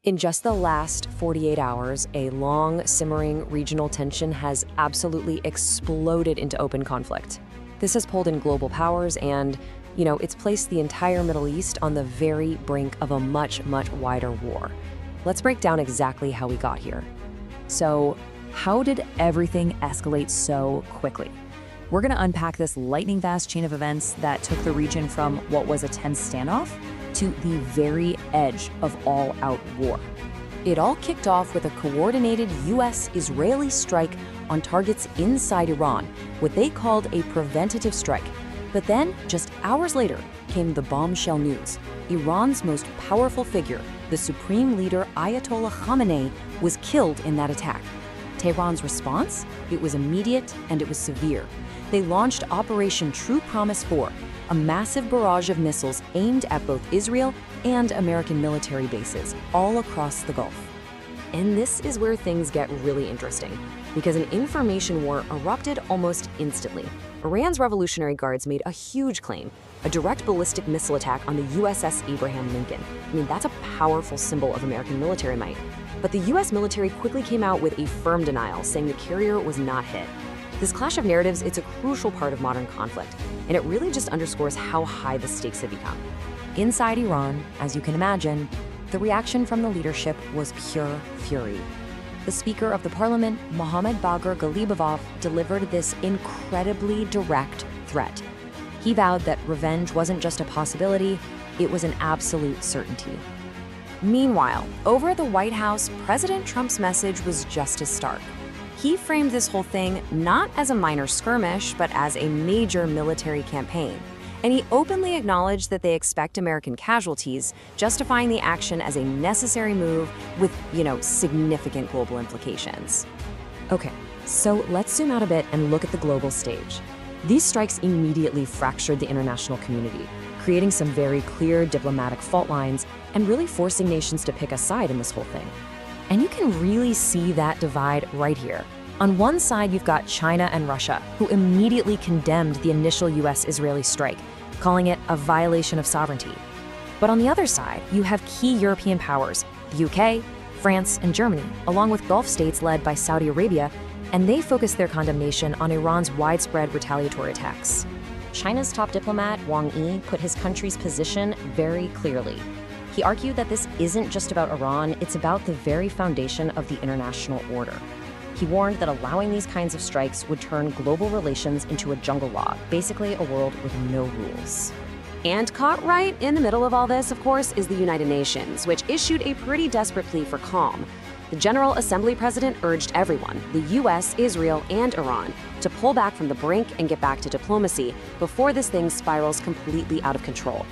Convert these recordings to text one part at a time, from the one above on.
In just the last 48 hours, a long, simmering regional tension has absolutely exploded into open conflict. This has pulled in global powers and, it's placed the entire Middle East on the very brink of a much, much wider war. Let's break down exactly how we got here. So, how did everything escalate so quickly? We're going to unpack this lightning-fast chain of events that took the region from what was a tense standoff to the very edge of all-out war. It all kicked off with a coordinated U.S.-Israeli strike on targets inside Iran, what they called a preventative strike. But then, just hours later, came the bombshell news. Iran's most powerful figure, the supreme leader Ayatollah Khamenei, was killed in that attack. Tehran's response? It was immediate and it was severe. They launched Operation True Promise 4, a massive barrage of missiles aimed at both Israel and American military bases all across the Gulf. And this is where things get really interesting, because an information war erupted almost instantly. Iran's Revolutionary Guards made a huge claim, a direct ballistic missile attack on the USS Abraham Lincoln. That's a powerful symbol of American military might. But the US military quickly came out with a firm denial, saying the carrier was not hit. This clash of narratives, it's a crucial part of modern conflict, and it really just underscores how high the stakes have become. Inside Iran, as you can imagine, the reaction from the leadership was pure fury. The Speaker of the Parliament, Mohammad Bagher Ghalibaf, delivered this incredibly direct threat. He vowed that revenge wasn't just a possibility, it was an absolute certainty. Meanwhile, over at the White House, President Trump's message was just as stark. He framed this whole thing not as a minor skirmish, but as a major military campaign. And he openly acknowledged that they expect American casualties, justifying the action as a necessary move with, significant global implications. Okay, so let's zoom out a bit and look at the global stage. These strikes immediately fractured the international community, creating some very clear diplomatic fault lines and really forcing nations to pick a side in this whole thing. And you can really see that divide right here. On one side, you've got China and Russia, who immediately condemned the initial US-Israeli strike, calling it a violation of sovereignty. But on the other side, you have key European powers, the UK, France, and Germany, along with Gulf states led by Saudi Arabia, and they focused their condemnation on Iran's widespread retaliatory attacks. China's top diplomat, Wang Yi, put his country's position very clearly. He argued that this isn't just about Iran, it's about the very foundation of the international order. He warned that allowing these kinds of strikes would turn global relations into a jungle law, basically a world with no rules. And caught right in the middle of all this, of course, is the United Nations, which issued a pretty desperate plea for calm. The General Assembly president urged everyone, the US, Israel, and Iran, to pull back from the brink and get back to diplomacy before this thing spirals completely out of control.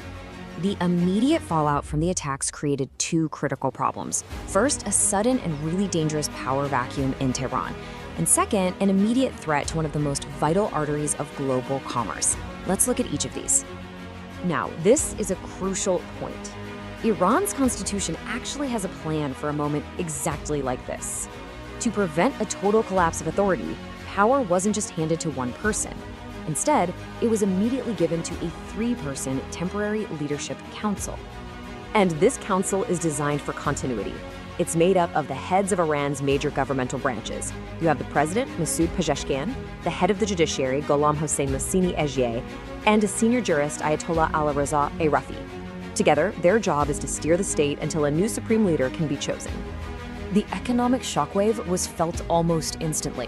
The immediate fallout from the attacks created two critical problems. First, a sudden and really dangerous power vacuum in Tehran. And second, an immediate threat to one of the most vital arteries of global commerce. Let's look at each of these. Now, this is a crucial point. Iran's constitution actually has a plan for a moment exactly like this. To prevent a total collapse of authority, power wasn't just handed to one person. Instead, it was immediately given to a three-person temporary leadership council. And this council is designed for continuity. It's made up of the heads of Iran's major governmental branches. You have the president, Masoud Pezeshkian, the head of the judiciary, Gholam Hossein Mohseni-Ejei, and a senior jurist, Ayatollah Alireza Arafi. Together, their job is to steer the state until a new supreme leader can be chosen. The economic shockwave was felt almost instantly.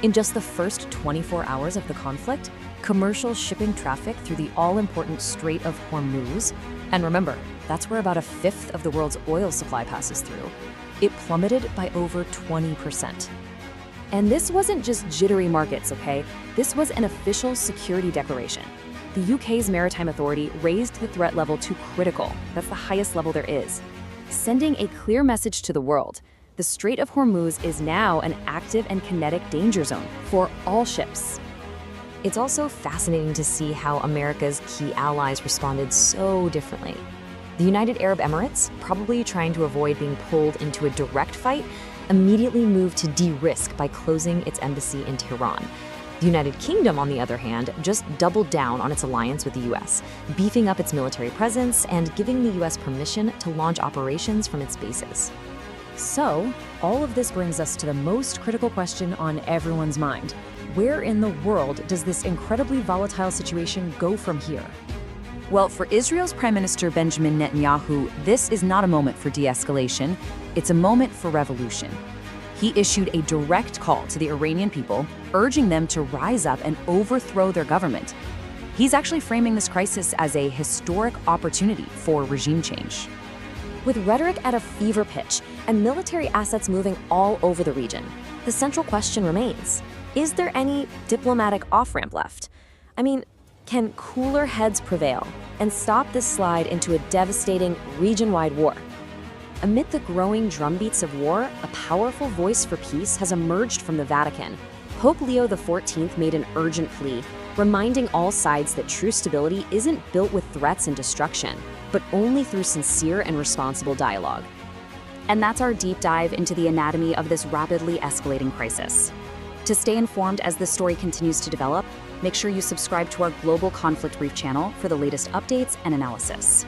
In just the first 24 hours of the conflict, commercial shipping traffic through the all-important Strait of Hormuz, and remember, that's where about a fifth of the world's oil supply passes through, it plummeted by over 20%. And this wasn't just jittery markets, okay? This was an official security declaration. The UK's Maritime Authority raised the threat level to critical. That's the highest level there is, sending a clear message to the world. The Strait of Hormuz is now an active and kinetic danger zone for all ships. It's also fascinating to see how America's key allies responded so differently. The United Arab Emirates, probably trying to avoid being pulled into a direct fight, immediately moved to de-risk by closing its embassy in Tehran. The United Kingdom, on the other hand, just doubled down on its alliance with the US, beefing up its military presence and giving the US permission to launch operations from its bases. So, all of this brings us to the most critical question on everyone's mind. Where in the world does this incredibly volatile situation go from here? Well, for Israel's Prime Minister Benjamin Netanyahu, this is not a moment for de-escalation, it's a moment for revolution. He issued a direct call to the Iranian people, urging them to rise up and overthrow their government. He's actually framing this crisis as a historic opportunity for regime change. With rhetoric at a fever pitch and military assets moving all over the region, the central question remains: is there any diplomatic off-ramp left? I mean, can cooler heads prevail and stop this slide into a devastating region-wide war? Amid the growing drumbeats of war, a powerful voice for peace has emerged from the Vatican. Pope Leo XIV made an urgent plea, reminding all sides that true stability isn't built with threats and destruction, but only through sincere and responsible dialogue. And that's our deep dive into the anatomy of this rapidly escalating crisis. To stay informed as this story continues to develop, make sure you subscribe to our Global Conflict Brief channel for the latest updates and analysis.